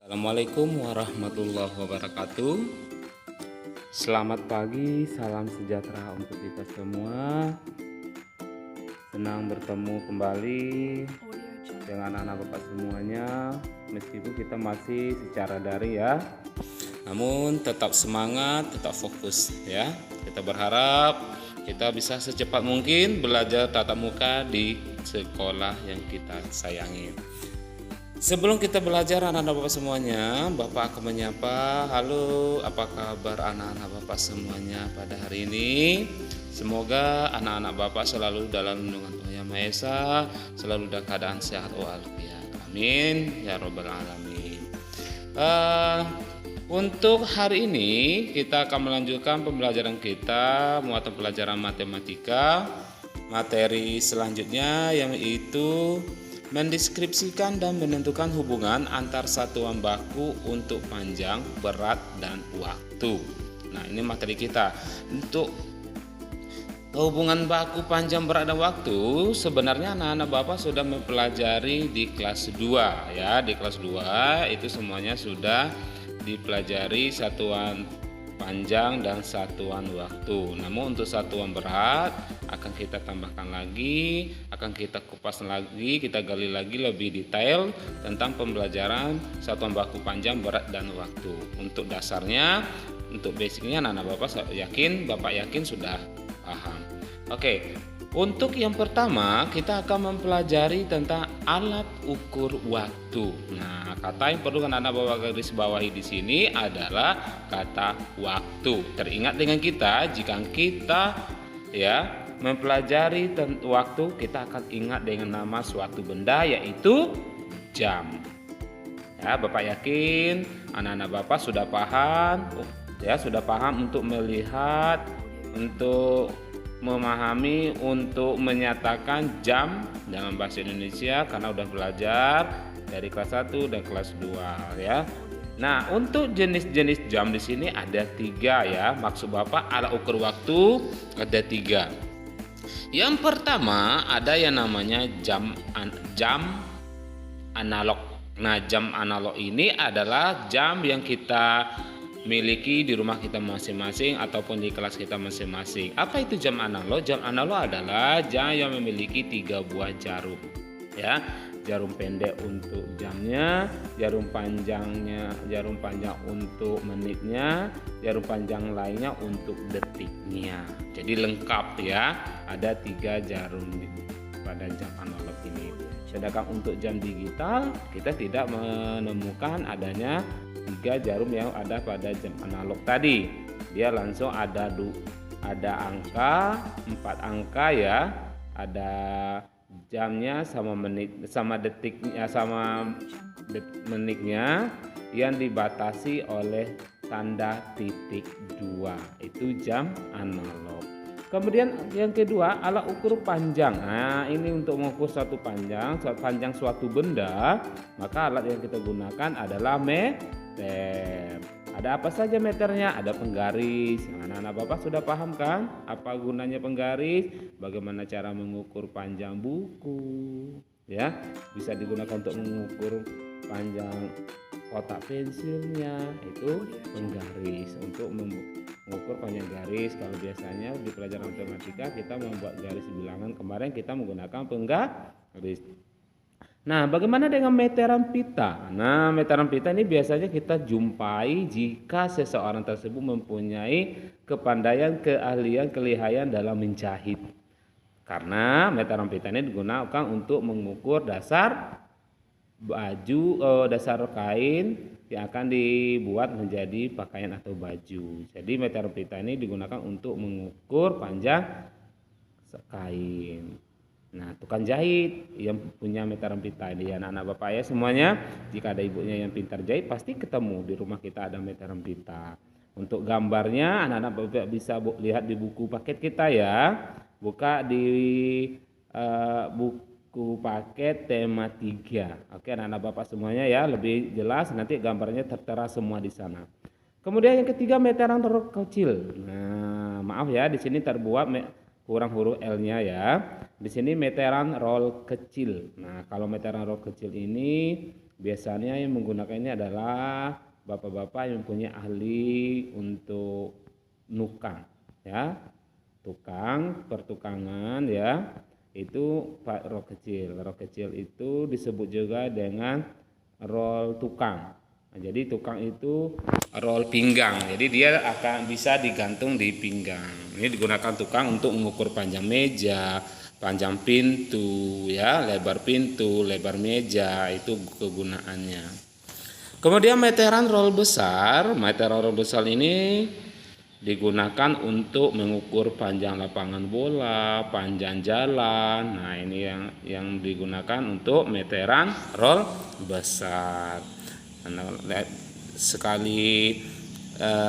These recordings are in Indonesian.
Assalamualaikum warahmatullahi wabarakatuh. Selamat pagi, salam sejahtera untuk kita semua. Senang bertemu kembali dengan anak bapak semuanya. Meskipun kita masih secara daring ya, namun tetap semangat, tetap fokus ya. Kita berharap kita bisa secepat mungkin belajar tatap muka di sekolah yang kita sayangi. Sebelum kita belajar anak-anak Bapak semuanya, Bapak akan menyapa. Halo, apa kabar anak-anak Bapak semuanya pada hari ini? Semoga anak-anak Bapak selalu dalam lindungan Tuhan Yang Maha Esa, selalu dalam keadaan sehat walafiat. Amin ya robbal alamin. Untuk hari ini kita akan melanjutkan pembelajaran kita muatan pelajaran matematika. Materi selanjutnya yaitu mendeskripsikan dan menentukan hubungan antar satuan baku untuk panjang, berat, dan waktu. Nah, ini materi kita. Untuk hubungan baku panjang, berat, dan waktu sebenarnya anak-anak Bapak sudah mempelajari di kelas 2 ya. Di kelas 2 itu semuanya sudah dipelajari satuan panjang dan satuan waktu. Namun untuk satuan berat akan kita tambahkan lagi, akan kita kupas lagi, kita gali lagi lebih detail tentang pembelajaran satuan baku panjang, berat, dan waktu. Untuk dasarnya, untuk basicnya anak-anak Bapak yakin sudah paham. Oke. Untuk yang pertama kita akan mempelajari tentang alat ukur waktu. Nah, kata yang perlu anak-anak Bapak garis bawahi di sini adalah kata waktu. Teringat dengan kita jika kita ya mempelajari waktu, kita akan ingat dengan nama suatu benda yaitu jam. Ya, Bapak yakin anak-anak Bapak sudah paham? Ya, sudah paham untuk melihat, untuk memahami, untuk menyatakan jam dalam bahasa Indonesia karena udah belajar dari kelas 1 dan kelas 2 ya. Nah, untuk jenis-jenis jam di sini ada 3 ya. Maksud Bapak alat ukur waktu ada 3. Yang pertama ada yang namanya jam analog. Nah, jam analog ini adalah jam yang kita miliki di rumah kita masing-masing ataupun di kelas kita masing-masing. Apa itu jam analog? Jam analog adalah jam yang memiliki 3 buah jarum. Ya, jarum pendek untuk jamnya, jarum panjang untuk menitnya, jarum panjang lainnya untuk detiknya. Jadi lengkap ya, ada 3 jarum pada jam analog ini. Sedangkan untuk jam digital kita tidak menemukan adanya 3 jarum yang ada pada jam analog tadi. Dia langsung ada angka 4 angka ya, ada jamnya sama menit, sama detiknya, sama menitnya yang dibatasi oleh tanda titik 2. Itu jam analog. Kemudian yang kedua alat ukur panjang. Nah, ini untuk mengukur panjang suatu benda, maka alat yang kita gunakan adalah meter. Ada apa saja meternya? Ada penggaris. Anak-anak Bapak sudah paham kan apa gunanya penggaris? Bagaimana cara mengukur panjang buku? Ya, bisa digunakan untuk mengukur panjang kotak pensilnya, itu penggaris untuk mengukur panjang garis. Kalau biasanya di pelajaran matematika kita membuat garis bilangan, kemarin kita menggunakan penggaris. Nah, bagaimana dengan meteran pita? Nah, meteran pita ini biasanya kita jumpai jika seseorang tersebut mempunyai kepandaian, keahlian, kelihayan dalam menjahit. Karena meteran pita ini digunakan untuk mengukur dasar baju, dasar kain yang akan dibuat menjadi pakaian atau baju. Jadi meteran pita ini digunakan untuk mengukur panjang kain. Nah, tukang jahit yang punya meteran pita ini anak-anak Bapak ya semuanya, jika ada ibunya yang pintar jahit pasti ketemu di rumah kita ada meteran pita. Untuk gambarnya anak-anak Bapak bisa lihat di buku paket kita ya. Buka di buku paket tema 3. Oke, anak-anak Bapak semuanya ya, lebih jelas nanti gambarnya tertera semua di sana. Kemudian yang ketiga meteran rol kecil. Nah, maaf ya di sini terbuat kurang huruf L-nya ya. Di sini meteran roll kecil. Nah, kalau meteran roll kecil ini biasanya yang menggunakan ini adalah bapak-bapak yang punya ahli untuk nukang, ya, tukang pertukangan, ya, itu rol kecil. Rol kecil itu disebut juga dengan rol tukang. Nah, jadi tukang itu rol pinggang, jadi dia akan bisa digantung di pinggang. Ini digunakan tukang untuk mengukur panjang meja, panjang pintu, ya, lebar pintu, lebar meja, itu kegunaannya. Kemudian meteran rol besar. Meteran rol besar ini digunakan untuk mengukur panjang lapangan bola, panjang jalan. Nah, ini yang digunakan untuk meteran rol besar.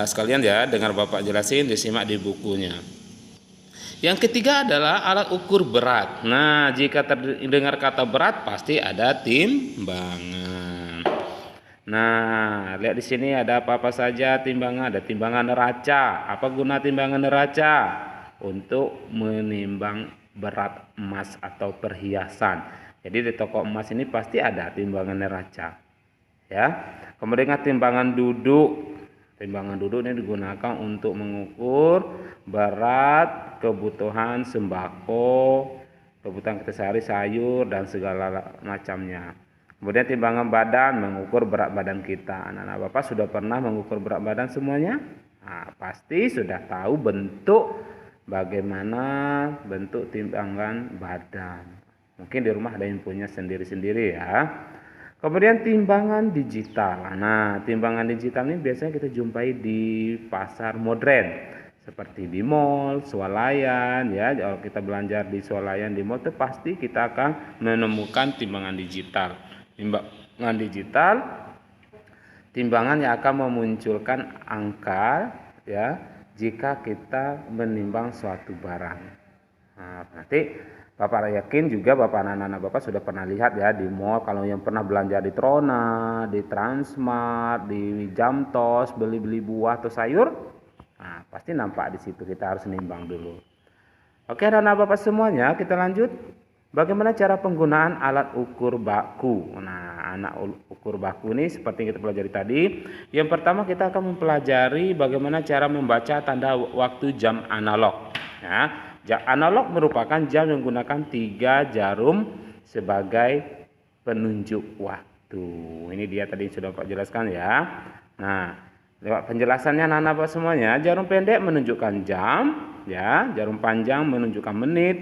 Sekalian ya, dengar Bapak jelasin, disimak di bukunya. Yang ketiga adalah alat ukur berat. Nah, jika terdengar kata berat pasti ada timbangan. Nah, lihat di sini ada apa-apa saja timbangan. Ada timbangan neraca. Apa guna timbangan neraca? Untuk menimbang berat emas atau perhiasan. Jadi di toko emas ini pasti ada timbangan neraca. Ya. Kemudian timbangan duduk. Timbangan duduk ini digunakan untuk mengukur berat kebutuhan sembako, kebutuhan sehari sayur dan segala macamnya. Kemudian timbangan badan, mengukur berat badan kita. Anak-anak Bapak sudah pernah mengukur berat badan semuanya? Nah, pasti sudah tahu bagaimana bentuk timbangan badan. Mungkin di rumah ada yang punya sendiri-sendiri, ya. Kemudian timbangan digital. Nah, timbangan digital ini biasanya kita jumpai di pasar modern, seperti di mall, swalayan, ya. Kalau kita belanja di swalayan, di mall, itu pasti kita akan menemukan timbangan digital. Timbangan digital, timbangan yang akan memunculkan angka, ya, jika kita menimbang suatu barang. Nah, nanti Bapak yakin juga Bapak anak-anak Bapak sudah pernah lihat ya di mall, kalau yang pernah belanja di Trona, di Transmart, di Jamtos, beli-beli buah atau sayur, nah pasti nampak di situ. Kita harus nimbang dulu. Oke, anak-anak Bapak semuanya, kita lanjut. Bagaimana cara penggunaan alat ukur baku? Nah, alat ukur baku ini seperti yang kita pelajari tadi. Yang pertama kita akan mempelajari bagaimana cara membaca tanda waktu jam analog. Ya. Jam analog merupakan jam yang menggunakan 3 jarum sebagai penunjuk waktu. Ini dia tadi sudah Pak jelaskan, ya. Nah, lewat penjelasannya anak-anak Bapak semuanya, jarum pendek menunjukkan jam, ya, jarum panjang menunjukkan menit,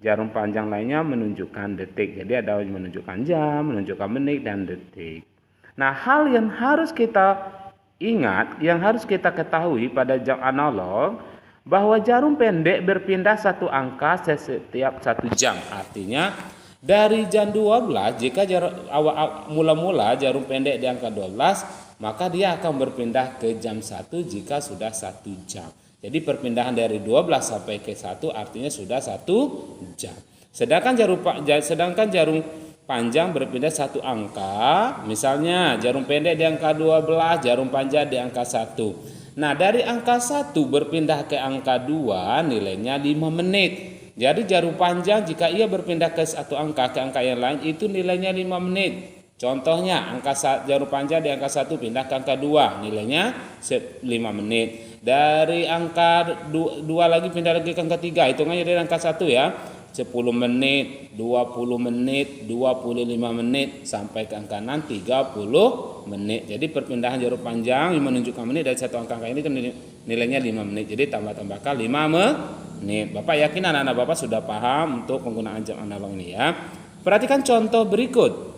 jarum panjang lainnya menunjukkan detik. Jadi ada yang menunjukkan jam, menunjukkan menit dan detik. Nah, hal yang harus kita ingat, yang harus kita ketahui pada jam analog, bahwa jarum pendek berpindah satu angka setiap 1 jam. Artinya dari jam 12, jika mula-mula jarum pendek di angka 12, maka dia akan berpindah ke jam 1 jika sudah 1 jam. Jadi perpindahan dari 12 sampai ke 1 artinya sudah 1 jam. Sedangkan jarum panjang berpindah 1 angka, misalnya jarum pendek di angka 12, jarum panjang di angka 1. Nah, dari angka 1 berpindah ke angka 2 nilainya 5 menit. Jadi jarum panjang jika ia berpindah ke satu angka ke angka yang lain itu nilainya 5 menit. Contohnya jarum panjang di angka 1 pindah ke angka 2 nilainya 5 menit. Dari angka 2 lagi pindah lagi ke angka 3, hitungannya dari angka 1 ya. 10 menit, 20 menit, 25 menit sampai ke angka 6 30 menit. Jadi perpindahan jarum panjang yang menunjukkan menit dari satu angka ini kan nilainya 5 menit. Jadi tambahkan 5 menit. Bapak yakin anak-anak Bapak sudah paham untuk penggunaan jam analog ini ya. Perhatikan contoh berikut.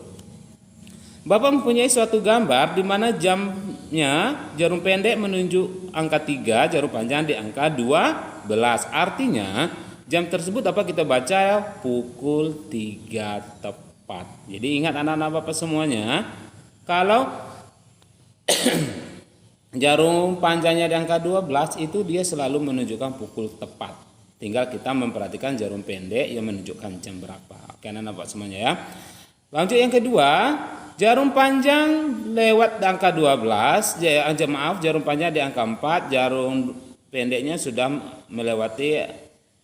Bapak mempunyai suatu gambar di mana jamnya jarum pendek menunjuk angka 3, jarum panjang di angka 12. Artinya jam tersebut dapat kita baca pukul 3 tepat. Jadi ingat anak-anak Bapak semuanya, kalau jarum panjangnya di angka 12 itu dia selalu menunjukkan pukul tepat. Tinggal kita memperhatikan jarum pendek yang menunjukkan jam berapa. Oke anak-anak Bapak semuanya ya. Lanjut yang kedua, jarum panjang lewat di angka 12, jarum panjang di angka 4, jarum pendeknya sudah melewati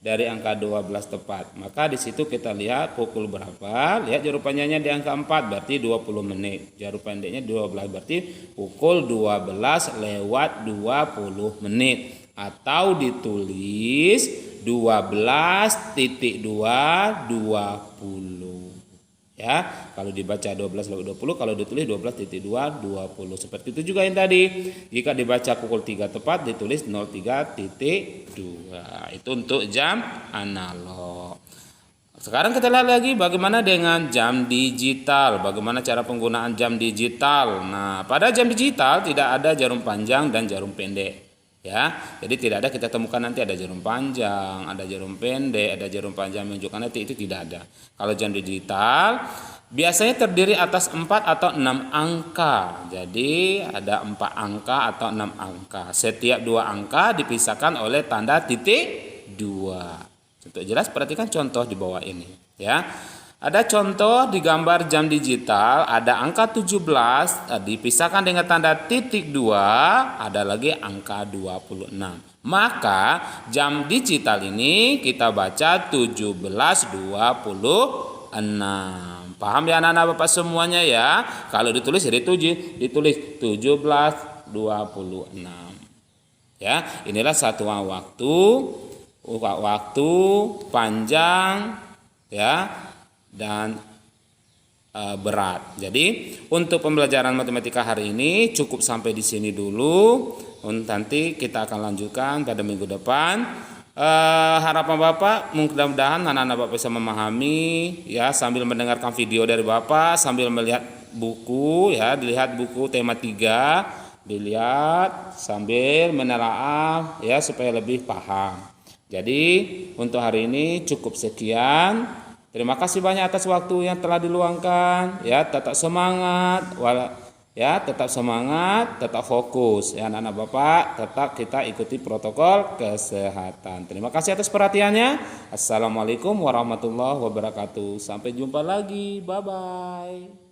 dari angka 12 tepat. Maka di situ kita lihat pukul berapa. Lihat jarum panjangnya di angka 4 berarti 20 menit. Jarum pendeknya 12 berarti pukul 12 lewat 20 menit. Atau ditulis 12.2 20. Ya, kalau dibaca 12 lewat 20, kalau ditulis 12.2 20. Seperti itu juga yang tadi. Jika dibaca pukul 3 tepat ditulis 03.2. Itu untuk jam analog. Sekarang kita lihat lagi bagaimana dengan jam digital. Bagaimana cara penggunaan jam digital. Nah, pada jam digital tidak ada jarum panjang dan jarum pendek. Ya, jadi tidak ada kita temukan nanti ada jarum panjang, ada jarum pendek, ada jarum panjang menunjukkan nanti itu tidak ada. Kalau jam digital biasanya terdiri atas 4 atau 6 angka. Jadi ada 4 angka atau 6 angka. Setiap 2 angka dipisahkan oleh tanda titik 2. Untuk jelas perhatikan contoh di bawah ini, ya. Ada contoh di gambar jam digital, ada angka 17 dipisahkan dengan tanda titik 2, ada lagi angka 26. Maka jam digital ini kita baca 17.26. Paham ya anak-anak Bapak semuanya ya? Kalau ditulis jadi 7, ditulis 17.26. Ya, inilah satuan waktu panjang ya dan berat. Jadi untuk pembelajaran matematika hari ini cukup sampai di sini dulu. Nanti kita akan lanjutkan pada minggu depan. Harapan Bapak mudah-mudahan anak-anak Bapak bisa memahami ya sambil mendengarkan video dari Bapak, sambil melihat buku ya, dilihat buku tema 3, dilihat sambil menelaah ya supaya lebih paham. Jadi untuk hari ini cukup sekian. Terima kasih banyak atas waktu yang telah diluangkan. Ya, tetap semangat, tetap semangat, tetap fokus. Ya, anak-anak Bapak, tetap kita ikuti protokol kesehatan. Terima kasih atas perhatiannya. Assalamualaikum warahmatullahi wabarakatuh. Sampai jumpa lagi. Bye bye.